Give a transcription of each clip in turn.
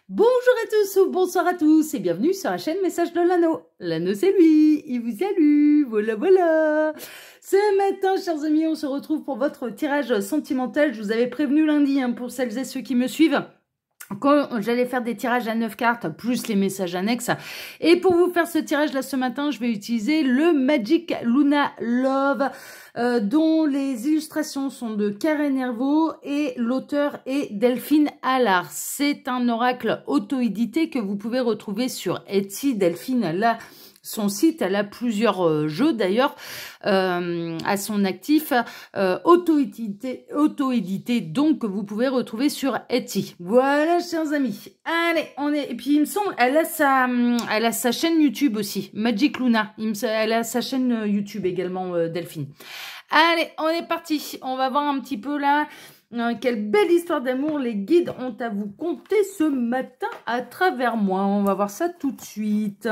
Bonjour à tous ou bonsoir à tous et bienvenue sur la chaîne Message de l'Anneau. L'Anneau c'est lui, il vous salue, voilà. Ce matin, chers amis, on se retrouve pour votre tirage sentimental. Je vous avais prévenu lundi pour celles et ceux qui me suivent. Quand j'allais faire des tirages à 9 cartes, plus les messages annexes. Et pour vous faire ce tirage-là ce matin, je vais utiliser le Magic Luna Love, dont les illustrations sont de Karen Hervaux et l'auteur est Delphine Allard. C'est un oracle auto-édité que vous pouvez retrouver sur Etsy. Delphine, là, son site, elle a plusieurs jeux d'ailleurs à son actif, auto-édité, donc que vous pouvez retrouver sur Etsy. Voilà, chers amis. Allez, et puis il me semble, elle a sa chaîne YouTube aussi, Magic Luna. Elle a sa chaîne YouTube également, Delphine. Allez, on est parti. On va voir un petit peu là. Quelle belle histoire d'amour les guides ont à vous conter ce matin à travers moi. On va voir ça tout de suite.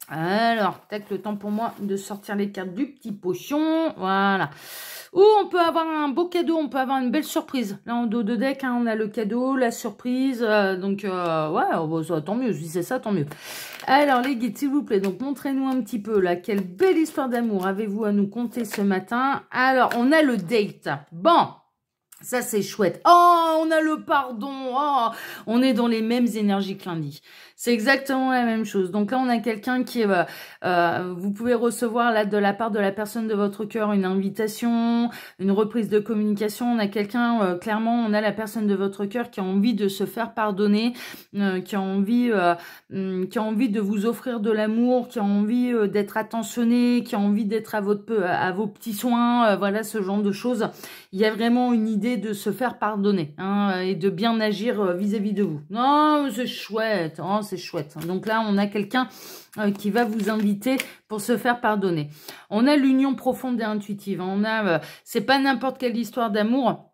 Alors, tac, le temps pour moi de sortir les cartes du petit pochon. Voilà. Ou on peut avoir un beau cadeau, on peut avoir une belle surprise. Là, en dos de deck, on a le cadeau, la surprise. Donc, ouais, tant mieux. Si c'est ça, tant mieux. Alors, les guides, s'il vous plaît, donc montrez-nous un petit peu, là, quelle belle histoire d'amour avez-vous à nous conter ce matin? Alors, on a le date. Bon. Ça, c'est chouette. Oh, on a le pardon. Oh, on est dans les mêmes énergies que lundi. C'est exactement la même chose. Donc là, on a quelqu'un qui... vous pouvez recevoir là de la part de la personne de votre cœur une invitation, une reprise de communication. On a quelqu'un, clairement, on a la personne de votre cœur qui a envie de se faire pardonner, qui a envie de vous offrir de l'amour, qui a envie d'être attentionné, qui a envie d'être à vos petits soins. Voilà, ce genre de choses. Il y a vraiment une idée de se faire pardonner et de bien agir vis-à-vis de vous. Non, c'est chouette, c'est chouette. Donc là, on a quelqu'un qui va vous inviter pour se faire pardonner. On a l'union profonde et intuitive. On a, c'est pas n'importe quelle histoire d'amour.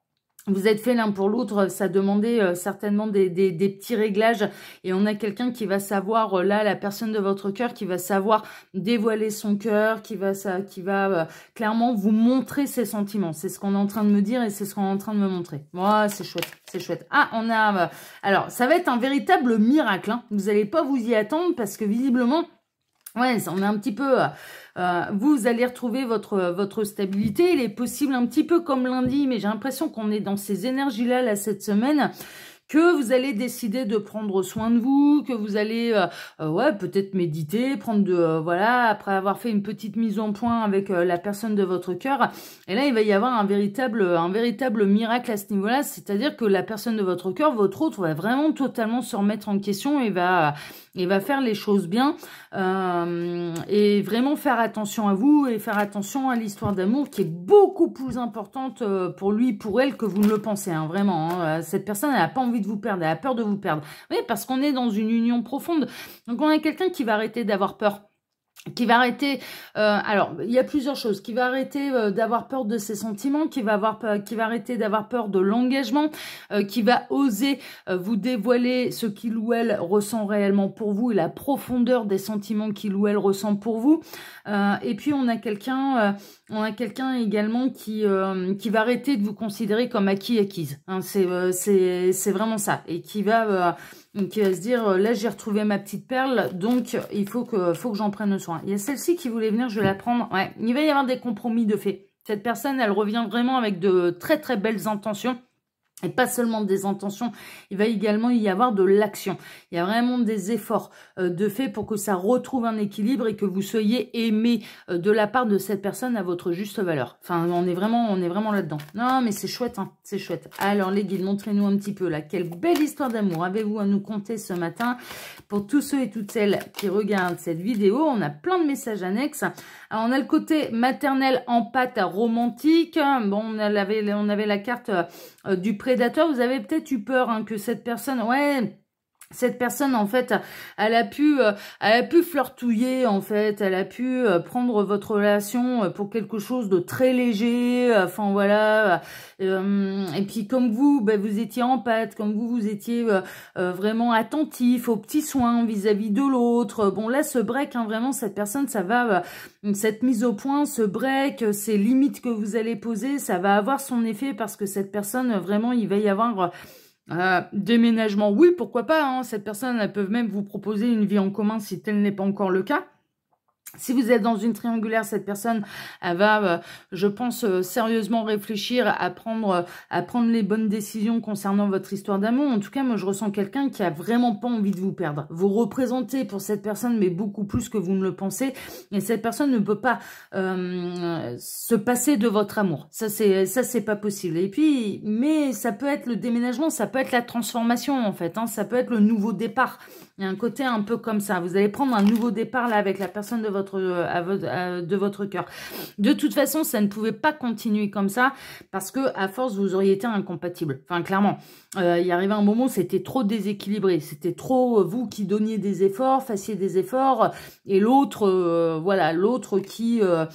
Vous êtes fait l'un pour l'autre, ça demandait certainement des petits réglages et on a quelqu'un qui va savoir, là, la personne de votre cœur qui va savoir dévoiler son cœur, qui va clairement vous montrer ses sentiments. C'est ce qu'on est en train de me dire et c'est ce qu'on est en train de me montrer. Ouais, c'est chouette, c'est chouette. Ah, on a... alors, ça va être un véritable miracle. Vous n'allez pas vous y attendre parce que visiblement... ouais, on est un petit peu... vous allez retrouver votre stabilité. Il est possible un petit peu comme lundi, mais j'ai l'impression qu'on est dans ces énergies-là là, cette semaine, que vous allez décider de prendre soin de vous, que vous allez ouais, peut-être méditer, prendre voilà, après avoir fait une petite mise en point avec la personne de votre cœur. Et là, il va y avoir un véritable miracle à ce niveau-là, c'est-à-dire que la personne de votre cœur, votre autre, va vraiment totalement se remettre en question et va faire les choses bien et vraiment faire attention à vous et faire attention à l'histoire d'amour qui est beaucoup plus importante pour lui, pour elle que vous ne le pensez, vraiment. Cette personne, elle n'a pas envie de vous perdre, elle a peur de vous perdre. Oui, parce qu'on est dans une union profonde. Donc, on a quelqu'un qui va arrêter d'avoir peur. Qui va arrêter, alors il y a plusieurs choses, qui va arrêter d'avoir peur de ses sentiments, qui va arrêter d'avoir peur de l'engagement, qui va oser vous dévoiler ce qu'il ou elle ressent réellement pour vous et la profondeur des sentiments qu'il ou elle ressent pour vous. Et puis on a quelqu'un également qui va arrêter de vous considérer comme acquise. C'est vraiment ça, et qui va se dire, là j'ai retrouvé ma petite perle, donc il faut que j'en prenne soin. Il y a celle-ci qui voulait venir, je vais la prendre. Ouais, il va y avoir des compromis de fait. Cette personne, elle revient vraiment avec de très très belles intentions. Et pas seulement des intentions, il va également y avoir de l'action. Il y a vraiment des efforts de fait pour que ça retrouve un équilibre et que vous soyez aimé de la part de cette personne à votre juste valeur. Enfin, on est vraiment là-dedans. Non, mais c'est chouette, c'est chouette. Alors les guides, montrez-nous un petit peu là. Quelle belle histoire d'amour avez-vous à nous conter ce matin? Pour tous ceux et toutes celles qui regardent cette vidéo, on a plein de messages annexes. Alors, on a le côté maternel, empathe, romantique. Bon, on avait la carte du prédateur. Vous avez peut-être eu peur que cette personne... ouais... Cette personne, en fait, elle a pu flirtouiller, en fait, elle a pu prendre votre relation pour quelque chose de très léger, enfin voilà, et puis comme vous, vous étiez empathe, comme vous étiez vraiment attentif aux petits soins vis-à-vis de l'autre. Bon là, ce break, vraiment, cette personne, ça va, cette mise au point, ce break, ces limites que vous allez poser, ça va avoir son effet parce que cette personne, vraiment, il va y avoir... Déménagement, oui, pourquoi pas, hein. Cette personne, elle peut même vous proposer une vie en commun si tel n'est pas encore le cas. Si vous êtes dans une triangulaire, cette personne, elle va, je pense, sérieusement réfléchir à prendre les bonnes décisions concernant votre histoire d'amour. En tout cas, moi, je ressens quelqu'un qui a vraiment pas envie de vous perdre. Vous représentez pour cette personne, mais beaucoup plus que vous ne le pensez. Et cette personne ne peut pas se passer de votre amour. Ça, c'est pas possible. Et puis, mais ça peut être le déménagement, ça peut être la transformation, en fait, hein. Ça peut être le nouveau départ. Il y a un côté un peu comme ça. Vous allez prendre un nouveau départ là avec la personne de votre cœur. De toute façon, ça ne pouvait pas continuer comme ça parce que à force, vous auriez été incompatible. Enfin, clairement, il y arrivait un moment où c'était trop déséquilibré. C'était trop vous qui donniez des efforts, fassiez des efforts, et l'autre, voilà, l'autre qui ne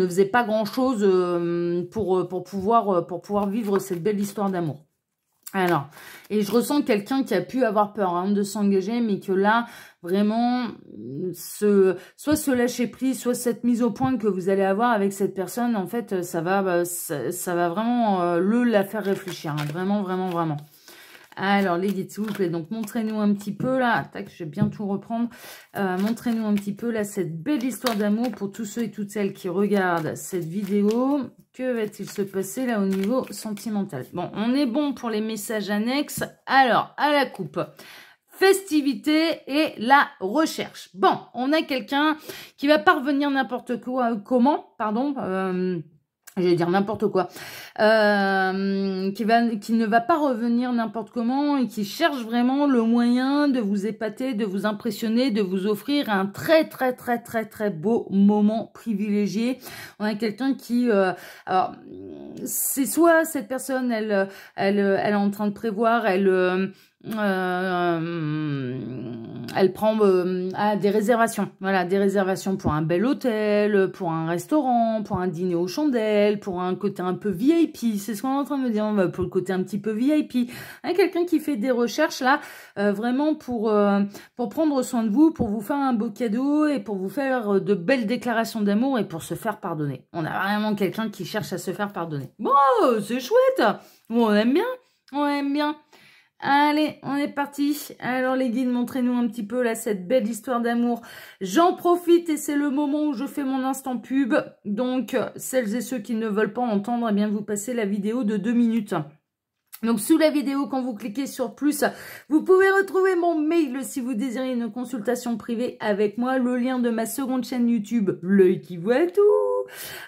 faisait pas grand-chose pour pouvoir vivre cette belle histoire d'amour. Alors, et je ressens quelqu'un qui a pu avoir peur hein, de s'engager, mais que là, vraiment, soit se lâcher prise, soit cette mise au point que vous allez avoir avec cette personne, en fait, ça va vraiment la faire réfléchir, hein, vraiment, vraiment, vraiment. Alors, les guides, s'il vous plaît, donc montrez-nous un petit peu, là, tac, je vais bien tout reprendre, montrez-nous un petit peu, là, cette belle histoire d'amour pour tous ceux et toutes celles qui regardent cette vidéo. Que va-t-il se passer, là, au niveau sentimental? Bon, on est bon pour les messages annexes. Alors, à la coupe, festivité et la recherche. Bon, on a quelqu'un qui va pas revenir n'importe quoi, comment, pardon, je vais dire n'importe quoi, qui ne va pas revenir n'importe comment et qui cherche vraiment le moyen de vous épater, de vous impressionner, de vous offrir un très très très très très beau moment privilégié. On a quelqu'un qui, alors c'est soit cette personne, elle est en train de prévoir, elle prend des réservations, voilà, des réservations pour un bel hôtel, pour un restaurant, pour un dîner aux chandelles, pour un côté un peu VIP, c'est ce qu'on est en train de me dire, pour le côté un petit peu VIP. Hein, quelqu'un qui fait des recherches là, vraiment pour prendre soin de vous, pour vous faire un beau cadeau et pour vous faire de belles déclarations d'amour et pour se faire pardonner. On a vraiment quelqu'un qui cherche à se faire pardonner. Bon, c'est chouette, bon, on aime bien, on aime bien. Allez, on est parti. Alors les guides, montrez-nous un petit peu là cette belle histoire d'amour. J'en profite et c'est le moment où je fais mon instant pub. Donc, celles et ceux qui ne veulent pas entendre, eh bien vous passez la vidéo de 2 minutes. Donc, sous la vidéo, quand vous cliquez sur plus, vous pouvez retrouver mon mail si vous désirez une consultation privée avec moi. Le lien de ma seconde chaîne YouTube, L'œil qui voit tout.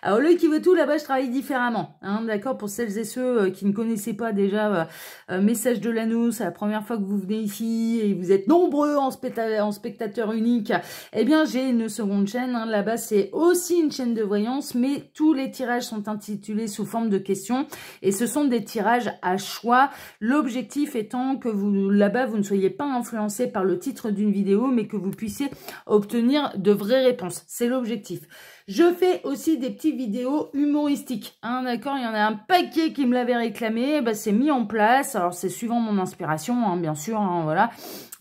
Alors, L'œil qui voit tout, là-bas, je travaille différemment. Hein, d'accord, pour celles et ceux qui ne connaissaient pas déjà Message de l'anneau, c'est la première fois que vous venez ici et vous êtes nombreux en spectateurs uniques. Eh bien, j'ai une seconde chaîne. Hein, là-bas, c'est aussi une chaîne de voyance, mais tous les tirages sont intitulés sous forme de questions et ce sont des tirages à choix. L'objectif étant que vous, là-bas, vous ne soyez pas influencé par le titre d'une vidéo, mais que vous puissiez obtenir de vraies réponses. C'est l'objectif. Je fais aussi des petites vidéos humoristiques. Hein, d'accord, il y en a un paquet qui me l'avait réclamé. Bah, c'est mis en place. Alors, c'est suivant mon inspiration, hein, bien sûr. Hein, voilà.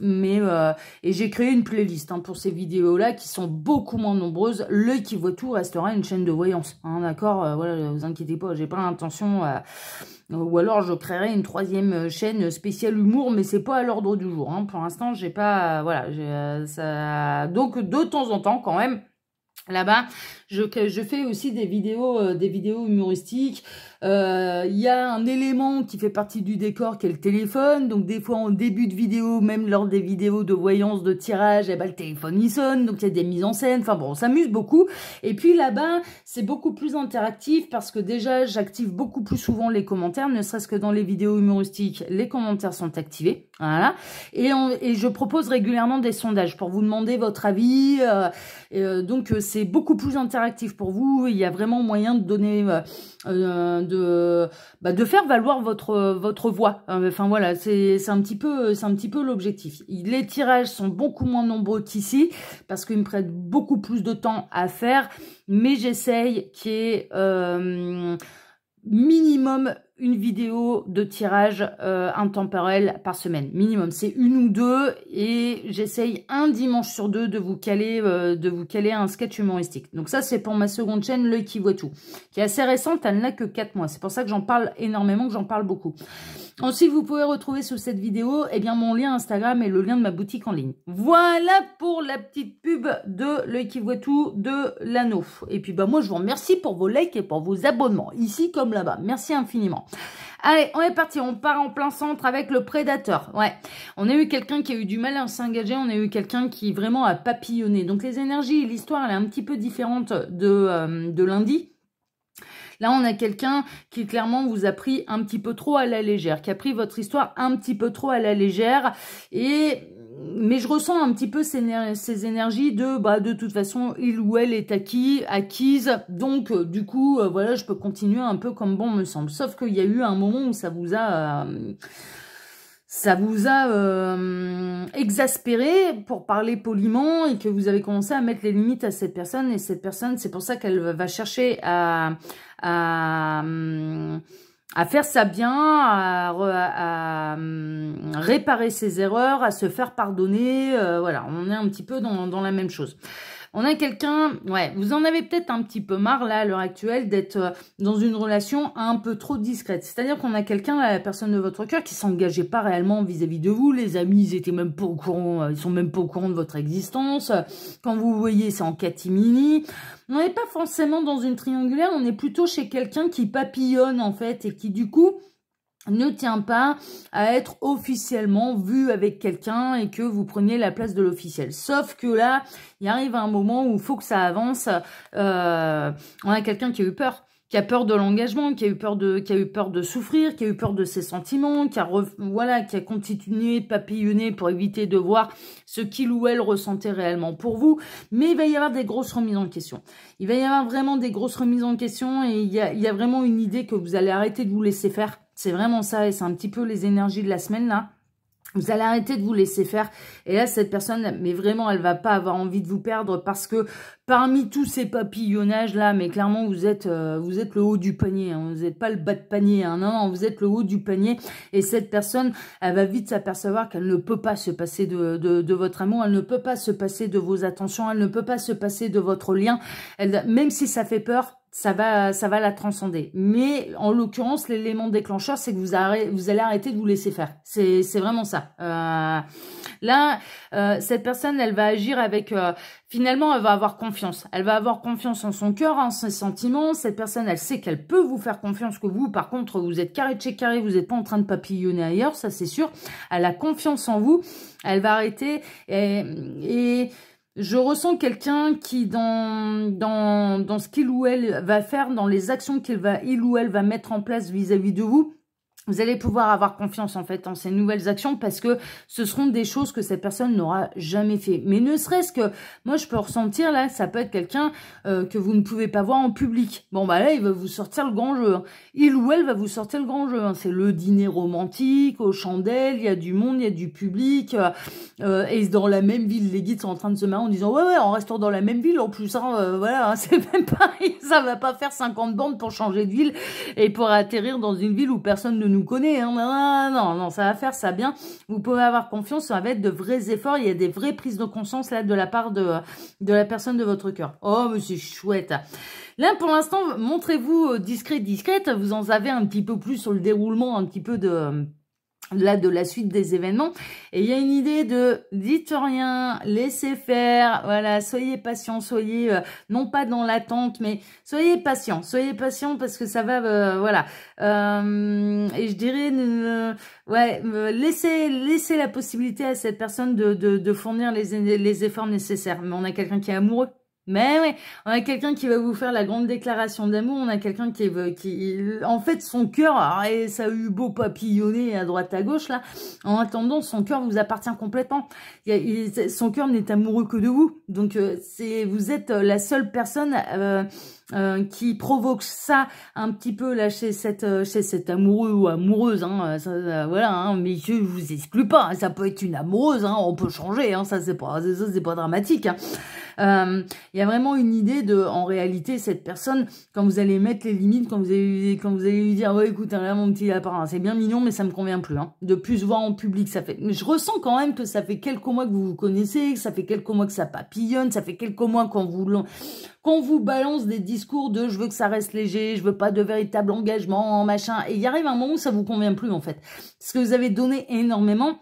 Mais et j'ai créé une playlist hein, pour ces vidéos-là qui sont beaucoup moins nombreuses. L'œil qui voit tout restera une chaîne de voyance. Hein, d'accord, voilà, vous inquiétez pas, j'ai pas l'intention... ou alors je créerai une 3e chaîne spéciale humour, mais c'est pas à l'ordre du jour. Hein. Pour l'instant, j'ai pas... voilà, ça... Donc, de temps en temps, quand même... Là-bas, je fais aussi des vidéos humoristiques. Il y a un élément qui fait partie du décor qui est le téléphone. Donc des fois en début de vidéo, même lors des vidéos de voyance, de tirage, eh ben, le téléphone il sonne. Donc il y a des mises en scène. Enfin bon, on s'amuse beaucoup. Et puis là-bas, c'est beaucoup plus interactif parce que déjà, j'active beaucoup plus souvent les commentaires. Ne serait-ce que dans les vidéos humoristiques, les commentaires sont activés. Voilà. Et je propose régulièrement des sondages pour vous demander votre avis. Donc c'est beaucoup plus interactif pour vous. Il y a vraiment moyen de donner, de faire valoir votre voix. Enfin voilà, c'est un petit peu l'objectif. Les tirages sont beaucoup moins nombreux qu'ici parce qu'ils me prennent beaucoup plus de temps à faire, mais j'essaye qu'il y ait minimum une vidéo de tirage intemporel par semaine. Minimum, c'est 1 ou 2 et j'essaye un dimanche sur 2 de vous caler un sketch humoristique. Donc ça, c'est pour ma seconde chaîne, L'Œil qui voit tout, qui est assez récente, elle n'a que 4 mois. C'est pour ça que j'en parle énormément, que j'en parle beaucoup. Ensuite, vous pouvez retrouver sous cette vidéo mon lien Instagram et le lien de ma boutique en ligne. Voilà pour la petite pub de L'Œil qui voit tout de l'anneau. Et puis moi, je vous remercie pour vos likes et pour vos abonnements, ici comme là-bas. Merci infiniment. Allez, on est parti, on part en plein centre avec le prédateur. Ouais, on a eu quelqu'un qui a eu du mal à s'engager, on a eu quelqu'un qui vraiment a papillonné. Donc les énergies et l'histoire, elle est un petit peu différente de lundi. Là, on a quelqu'un qui clairement vous a pris un petit peu trop à la légère, qui a pris votre histoire un petit peu trop à la légère. Mais je ressens un petit peu ces énergies de toute façon, il ou elle est acquise. Donc, du coup, voilà, je peux continuer un peu comme bon me semble. Sauf qu'il y a eu un moment où ça vous a exaspéré, pour parler poliment, et que vous avez commencé à mettre les limites à cette personne. Et cette personne, c'est pour ça qu'elle va chercher à faire ça bien, à réparer ses erreurs, à se faire pardonner. Voilà, on est un petit peu dans la même chose. On a quelqu'un, ouais, vous en avez peut-être un petit peu marre là à l'heure actuelle d'être dans une relation un peu trop discrète. C'est-à-dire qu'on a quelqu'un, la personne de votre cœur, qui s'engageait pas réellement vis-à-vis de vous. Les amis, ils étaient même pas au courant, ils sont même pas au courant de votre existence. Quand vous voyez, c'est en catimini. On n'est pas forcément dans une triangulaire, on est plutôt chez quelqu'un qui papillonne en fait et qui du coup ne tient pas à être officiellement vu avec quelqu'un et que vous preniez la place de l'officiel. Sauf que là, il arrive un moment où il faut que ça avance. On a quelqu'un qui a eu peur. Qui a peur de l'engagement, qui a eu peur de souffrir, qui a eu peur de ses sentiments, qui a continué de papillonner pour éviter de voir ce qu'il ou elle ressentait réellement pour vous. Mais il va y avoir des grosses remises en question. Il va y avoir vraiment des grosses remises en question et il y a vraiment une idée que vous allez arrêter de vous laisser faire. C'est vraiment ça et c'est un petit peu les énergies de la semaine là. Vous allez arrêter de vous laisser faire. Et là, cette personne, mais vraiment, elle va pas avoir envie de vous perdre parce que parmi tous ces papillonnages là, mais clairement, vous êtes le haut du panier. Hein, vous n'êtes pas le bas de panier. Hein, non, vous êtes le haut du panier. Et cette personne, elle va vite s'apercevoir qu'elle ne peut pas se passer de votre amour. Elle ne peut pas se passer de vos attentions. Elle ne peut pas se passer de votre lien. Même si ça fait peur, ça va la transcender. Mais en l'occurrence, l'élément déclencheur, c'est que vous allez arrêter de vous laisser faire. C'est vraiment ça. Là, cette personne, elle va agir avec... finalement, elle va avoir confiance. Elle va avoir confiance en son cœur, en ses sentiments. Cette personne, elle sait qu'elle peut vous faire confiance, que vous, par contre, vous êtes carré de chez carré, vous n'êtes pas en train de papillonner ailleurs, ça c'est sûr. Elle a confiance en vous. Elle va arrêter et je ressens quelqu'un qui, dans ce qu'il ou elle va faire, dans les actions il ou elle va mettre en place vis-à-vis de vous, vous allez pouvoir avoir confiance en fait en ces nouvelles actions parce que ce seront des choses que cette personne n'aura jamais fait. Mais ne serait-ce que, moi je peux ressentir là, ça peut être quelqu'un que vous ne pouvez pas voir en public. Bon bah là il va vous sortir le grand jeu. Hein. Il ou elle va vous sortir le grand jeu. Hein. C'est le dîner romantique, aux chandelles, il y a du monde, il y a du public. Et dans la même ville, les guides sont en train de se marrer en disant ouais en restant dans la même ville en plus. Hein, voilà, hein, c'est même pas, ça va pas faire 50 bandes pour changer de ville et pour atterrir dans une ville où personne ne nous connaît, hein. Non, ça va faire ça bien. Vous pouvez avoir confiance, ça va être de vrais efforts. Il y a des vraies prises de conscience là de la part de la personne de votre cœur. Oh, mais c'est chouette. Là, pour l'instant, montrez-vous discrète. Vous en savez un petit peu plus sur le déroulement, un petit peu de la suite des événements. Et il y a une idée de dites rien, laissez faire, voilà, soyez patient, soyez non pas dans l'attente, mais soyez patient parce que ça va, voilà. Et je dirais, laissez la possibilité à cette personne de fournir les efforts nécessaires. Mais on a quelqu'un qui est amoureux. Mais ouais, on a quelqu'un qui va vous faire la grande déclaration d'amour, on a quelqu'un qui en fait, son cœur, ça a eu beau papillonner à droite à gauche, là, en attendant, son cœur vous appartient complètement. Son cœur n'est amoureux que de vous, donc vous êtes la seule personne qui provoque ça un petit peu là chez cet amoureux ou amoureuse, hein, voilà, hein, mais je vous exclue pas, hein, ça peut être une amoureuse, hein, on peut changer, hein, ça c'est pas dramatique. Hein. Il y a vraiment une idée de, en réalité, cette personne, quand vous allez mettre les limites, quand vous allez lui dire, ouais, écoute, hein, là, mon petit lapin, hein, c'est bien mignon, mais ça me convient plus, hein, de plus voir en public, ça fait, je ressens quand même que ça fait quelques mois que vous vous connaissez, que ça fait quelques mois que ça papillonne, ça fait quelques mois qu'on vous balance des discours de, je veux que ça reste léger, je veux pas de véritable engagement, machin, et il arrive un moment où ça vous convient plus, en fait, parce que vous avez donné énormément.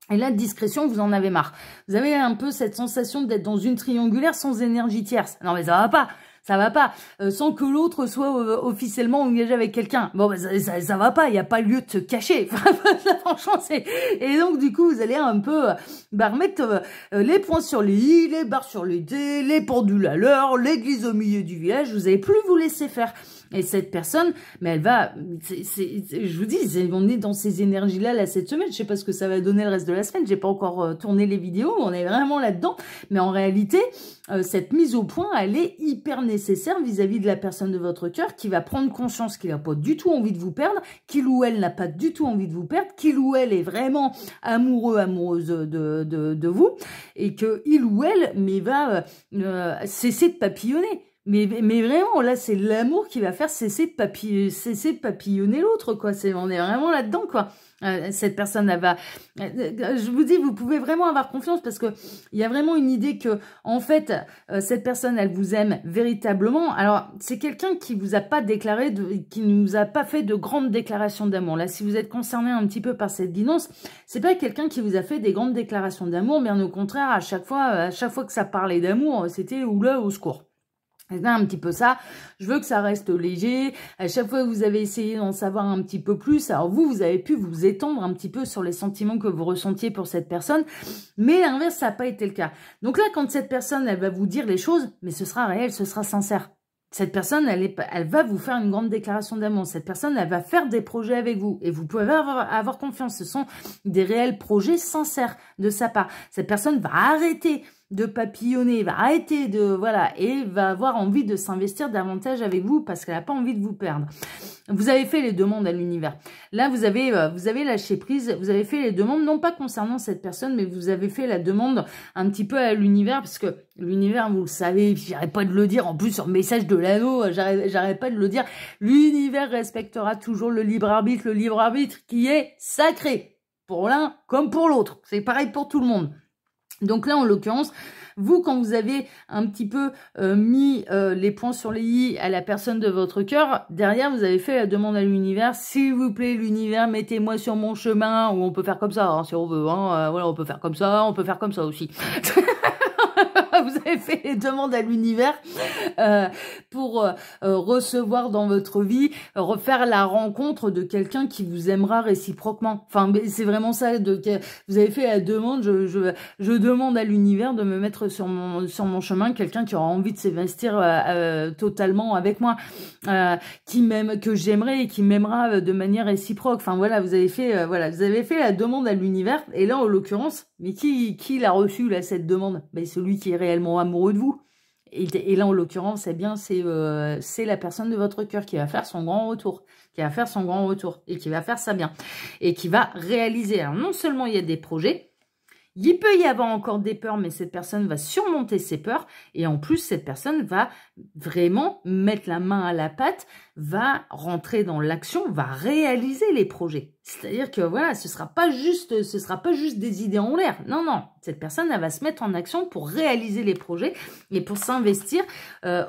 Et là, discrétion, vous en avez marre. Vous avez un peu cette sensation d'être dans une triangulaire sans énergie tierce. Non, mais ça va pas. Ça va pas. Sans que l'autre soit officiellement engagé avec quelqu'un. Bon, bah, ça va pas. Il n'y a pas lieu de se cacher. Franchement, c'est... Et donc, du coup, vous allez un peu remettre les points sur les i, les barres sur les d, les pendules à l'heure, l'église au milieu du village. Vous allez plus vous laisser faire. Et cette personne, mais elle va, je vous dis, on est dans ces énergies-là, là, cette semaine. Je sais pas ce que ça va donner le reste de la semaine. J'ai pas encore tourné les vidéos. On est vraiment là-dedans. Mais en réalité, cette mise au point, elle est hyper nécessaire vis-à-vis de la personne de votre cœur qui va prendre conscience qu'il n'a pas du tout envie de vous perdre, qu'il ou elle n'a pas du tout envie de vous perdre, qu'il ou elle est vraiment amoureux, amoureuse de vous, et que il ou elle, mais va cesser de papillonner. Mais vraiment, là, c'est l'amour qui va faire cesser de papillonner l'autre, quoi. On est vraiment là-dedans, quoi. Cette personne, elle va... je vous dis, vous pouvez vraiment avoir confiance parce que il y a vraiment une idée que, en fait, cette personne, elle vous aime véritablement. Alors, c'est quelqu'un qui vous a pas déclaré, qui ne nous a pas fait de grandes déclarations d'amour. Là, si vous êtes concerné un petit peu par cette guidance, c'est pas quelqu'un qui vous a fait des grandes déclarations d'amour, bien au contraire, à chaque fois que ça parlait d'amour, c'était oula, au secours. C'est un petit peu ça, je veux que ça reste léger, à chaque fois que vous avez essayé d'en savoir un petit peu plus, alors vous avez pu vous étendre un petit peu sur les sentiments que vous ressentiez pour cette personne, mais l'inverse, ça n'a pas été le cas. Donc là, quand cette personne, elle va vous dire les choses, mais ce sera réel, ce sera sincère. Cette personne, elle va vous faire une grande déclaration d'amour. Cette personne, elle va faire des projets avec vous. Et vous pouvez avoir confiance. Ce sont des réels projets sincères de sa part. Cette personne va arrêter de papillonner, va arrêter de... Voilà, et va avoir envie de s'investir davantage avec vous parce qu'elle n'a pas envie de vous perdre. Vous avez fait les demandes à l'univers. Là, vous avez lâché prise. Vous avez fait les demandes, non pas concernant cette personne, mais vous avez fait la demande un petit peu à l'univers parce que l'univers, vous le savez, j'arrête pas de le dire. En plus, sur le message de l'anneau, j'arrête pas de le dire. L'univers respectera toujours le libre arbitre qui est sacré. Pour l'un comme pour l'autre. C'est pareil pour tout le monde. Donc là, en l'occurrence, vous, quand vous avez un petit peu mis les points sur les i à la personne de votre cœur, derrière, vous avez fait la demande à l'univers. S'il vous plaît, l'univers, mettez-moi sur mon chemin. Ou on peut faire comme ça, hein, si on veut. Hein, voilà, on peut faire comme ça aussi. Vous avez fait les demandes à l'univers pour recevoir dans votre vie, refaire la rencontre de quelqu'un qui vous aimera réciproquement. Enfin, c'est vraiment ça. Vous avez fait la demande, je demande à l'univers de me mettre sur mon chemin quelqu'un qui aura envie de s'investir totalement avec moi, qui m'aime, que j'aimerais et qui m'aimera de manière réciproque. Enfin voilà, vous avez fait la demande à l'univers. Et là, en l'occurrence, mais qui l'a reçu là cette demande? Ben, celui qui est réellement amoureux de vous. Et là, en l'occurrence, eh bien, c'est la personne de votre cœur qui va faire son grand retour, et qui va faire ça bien, et qui va réaliser. Alors, non seulement il y a des projets, il peut y avoir encore des peurs, mais cette personne va surmonter ses peurs, et en plus, cette personne va vraiment mettre la main à la pâte, va rentrer dans l'action, va réaliser les projets. C'est-à-dire que voilà, ce sera pas juste des idées en l'air. Non, non. Cette personne, elle va se mettre en action pour réaliser les projets et pour s'investir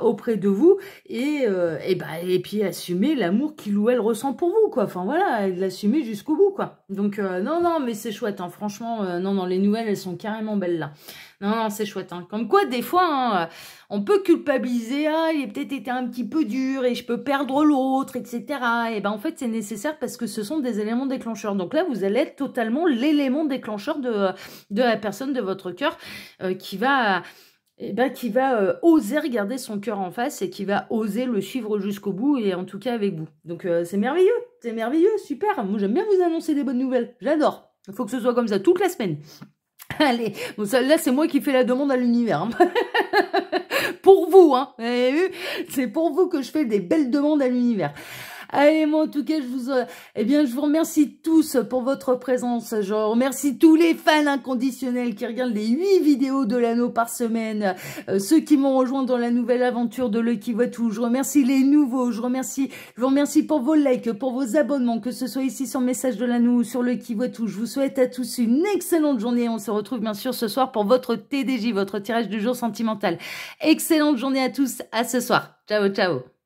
auprès de vous et puis assumer l'amour qu'il ou elle ressent pour vous, quoi. Enfin voilà, l'assumer jusqu'au bout, quoi. Donc non, mais c'est chouette, hein. Franchement, non, les nouvelles, elles sont carrément belles là. Non, c'est chouette, hein. Comme quoi, des fois, hein, on peut culpabiliser, il a peut-être été un petit peu dur et je peux perdre l'autre, etc. Et ben en fait, c'est nécessaire parce que ce sont des éléments déclencheurs. Donc là, vous allez être totalement l'élément déclencheur de la personne de votre cœur qui va oser regarder son cœur en face et qui va oser le suivre jusqu'au bout et en tout cas avec vous. Donc c'est merveilleux, super. Moi, j'aime bien vous annoncer des bonnes nouvelles. J'adore. Il faut que ce soit comme ça toute la semaine. Allez, bon, là c'est moi qui fais la demande à l'univers. Hein. pour vous, hein. Vous avez vu, c'est pour vous que je fais des belles demandes à l'univers. Allez, moi, en tout cas, je vous remercie tous pour votre présence. Je remercie tous les fans inconditionnels qui regardent les 8 vidéos de l'anneau par semaine. Ceux qui m'ont rejoint dans la nouvelle aventure de Lucky Voitou. Je remercie les nouveaux. Je vous remercie pour vos likes, pour vos abonnements, que ce soit ici sur Message de l'anneau ou sur Lucky Voitou. Je vous souhaite à tous une excellente journée. On se retrouve bien sûr ce soir pour votre TDJ, votre tirage du jour sentimental. Excellente journée à tous. À ce soir. Ciao, ciao.